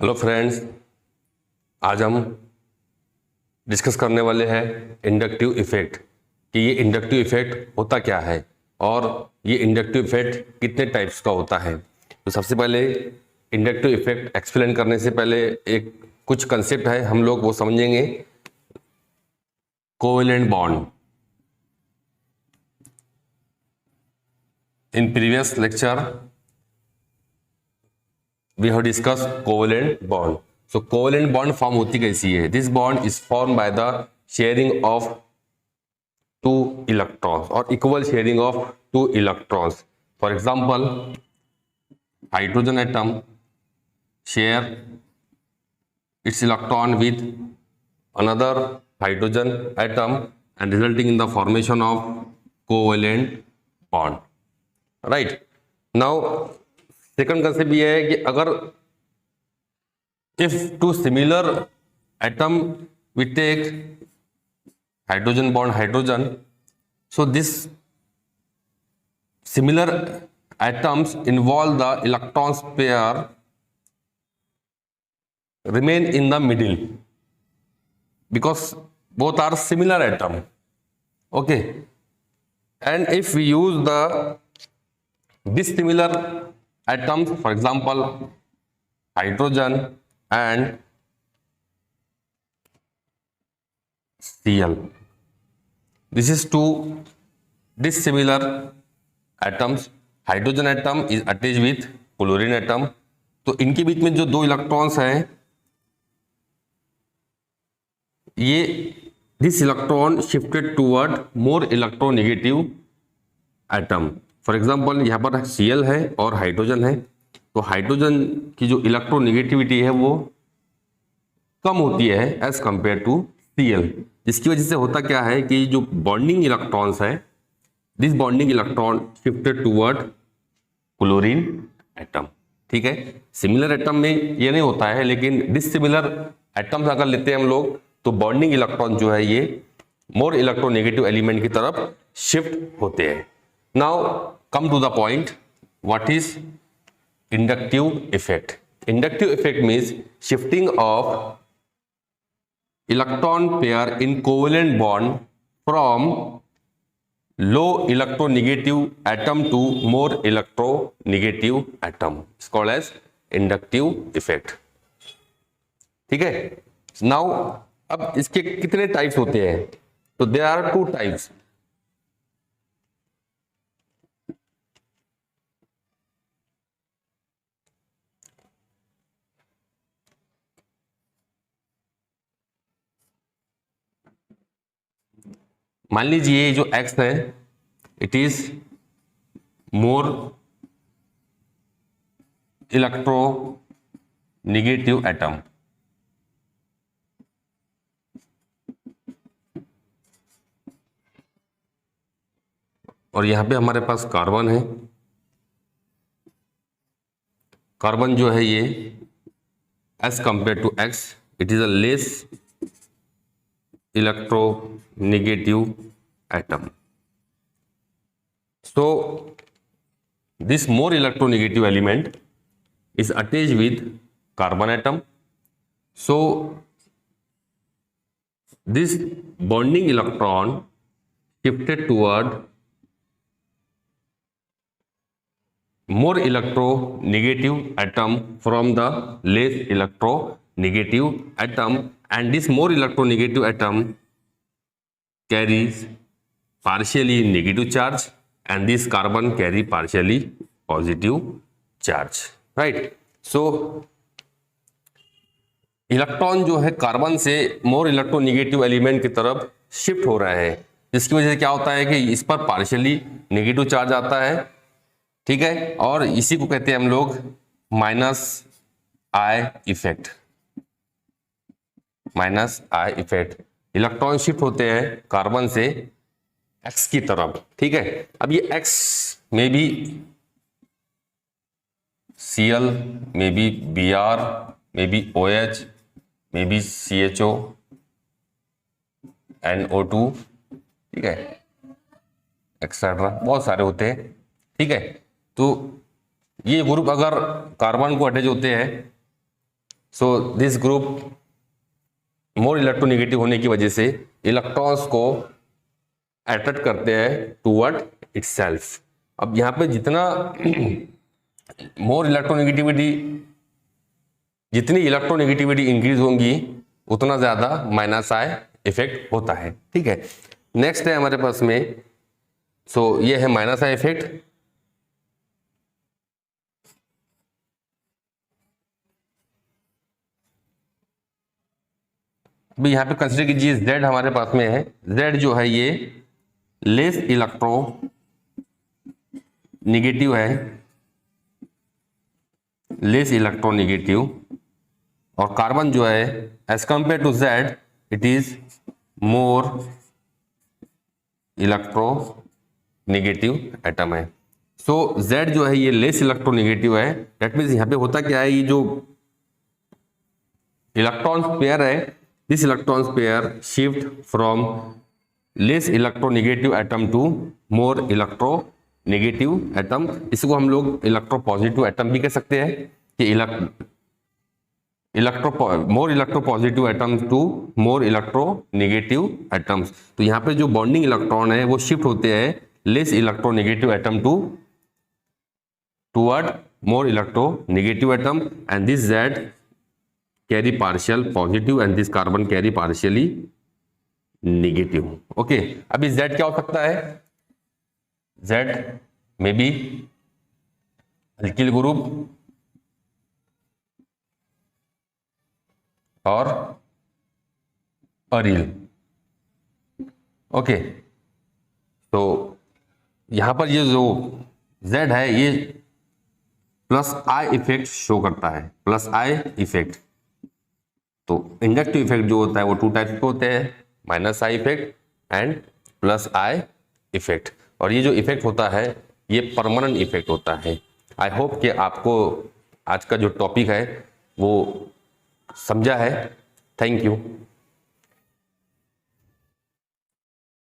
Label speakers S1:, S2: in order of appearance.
S1: Hello friends, आज हम discuss करने वाले हैं इंडक्टिव इफेक्ट कि ये इंडक्टिव इफेक्ट होता क्या है और ये इंडक्टिव इफेक्ट कितने टाइप्स का होता है। तो सबसे पहले इंडक्टिव इफेक्ट एक्सप्लेन करने से पहले एक कुछ कंसेप्ट है, हम लोग वो समझेंगे। Covalent bond. In previous lecture we have discussed covalent bond. So covalent bond form होती कैसी है? This bond is formed by the sharing of two electrons or equal sharing of two electrons. For example, hydrogen atom share its electron with another hydrogen atom and resulting in the formation of covalent bond. Right? Now second concept ये है कि अगर if two similar atom we take hydrogen bond hydrogen, so this similar atoms involve the electrons pair remain in the middle because both are similar atom. Okay, and if we use the dissimilar atoms, for example hydrogen and Cl, this is two dissimilar atoms. Hydrogen atom is attached with chlorine atom, तो इनके बीच में जो दो electrons हैं, ये this electron shifted toward more electronegative atom. For example यहाँ पर Cl है और हाइड्रोजन है, तो हाइड्रोजन की जो इलेक्ट्रोनेगेटिविटी है वो कम होती है एज कंपेयर टू Cl, जिसकी वजह से होता क्या है कि जो बॉन्डिंग इलेक्ट्रॉन्स है, this bonding electron shifted toward chlorine atom. ठीक है, सिमिलर एटम में ये नहीं होता है, लेकिन डिसिमिलर एटम्स अगर लेते हैं हम लोग तो बॉन्डिंग इलेक्ट्रॉन जो है ये मोर इलेक्ट्रोनेगेटिव एलिमेंट की तरफ शिफ्ट होते हैं। Now come to the point, what is inductive effect? Inductive effect means shifting of electron pair in covalent bond from low electronegative atom to more electronegative atom, it's called as inductive effect. ठीक है, now अब इसके कितने types होते हैं? तो there are two types. मान लीजिए ये जो X है, it is more electronegative atom, और यहां पे हमारे पास कार्बन है। कार्बन जो है ये as compare to X, it is a less electronegative atom. So this more electronegative element is attached with carbon atom. So this bonding electron shifted toward more electronegative atom from the less electronegative atom, and this more electronegative atom carries partially negative charge and this carbon carry partially positive charge, right? So electron जो है carbon से more electronegative element की तरफ shift हो रहा है, जिसकी वजह से क्या होता है कि इस पर पार्शियली नेगेटिव चार्ज आता है। ठीक है, और इसी को कहते हैं हम लोग minus I effect. Minus I effect, electron shift होते हैं कार्बन से X की तरफ। ठीक है, अब ये X में भी Cl, में भी Br, में भी OH, में भी CHO, NO2, ठीक है, एक्सेट्रा, बहुत सारे होते हैं। ठीक है, तो ये ग्रुप अगर कार्बन को अटैच होते हैं so this group more electronegative होने की वजह से इलेक्ट्रॉन्स को अट्रैक्ट करते हैं टूवर्ड इटसेल्फ। अब यहाँ पे जितना मोर इलेक्ट्रोनेगेटिविटी, जितनी इलेक्ट्रोनेगेटिविटी इंक्रीज होंगी उतना ज्यादा माइनस आई इफेक्ट होता है। ठीक है, नेक्स्ट है हमारे पास में, सो ये है माइनस आई इफेक्ट। अभी यहाँ पे कंसिडर कीजिए Z हमारे पास में है। Z जो है ये लेस इलेक्ट्रो निगेटिव है, लेस इलेक्ट्रोनेगेटिव, और कार्बन जो है as compare to Z it is more electronegative atom है। सो Z जो है ये लेस इलेक्ट्रोनेगेटिव है। दैट मीन्स यहाँ पे होता क्या है, ये जो इलेक्ट्रॉन पेयर है, this electron pair shift from less electronegative atom to more electronegative atom. इसको हम लोग इलेक्ट्रोपॉजिटिव एटम भी कह सकते हैं कि more electropositive atoms to more electronegative atoms. तो यहाँ पे जो बॉन्डिंग इलेक्ट्रॉन है वो शिफ्ट होते हैं less electronegative atom toward more electronegative atom, and this Z carry partial positive and this carbon carry partially negative। Okay, अभी Z क्या हो सकता है? Z में बी अल्किल ग्रुप और अरील। ओके, तो यहां पर ये जो Z है ये प्लस आई इफेक्ट शो करता है, प्लस आई इफेक्ट। तो इंडक्टिव इफेक्ट जो होता है वो टू टाइप्स के होते हैं, minus I effect and plus I effect. और ये जो इफेक्ट होता है ये परमानेंट इफेक्ट होता है। आई होप कि आपको आज का जो टॉपिक है वो समझा है। Thank you.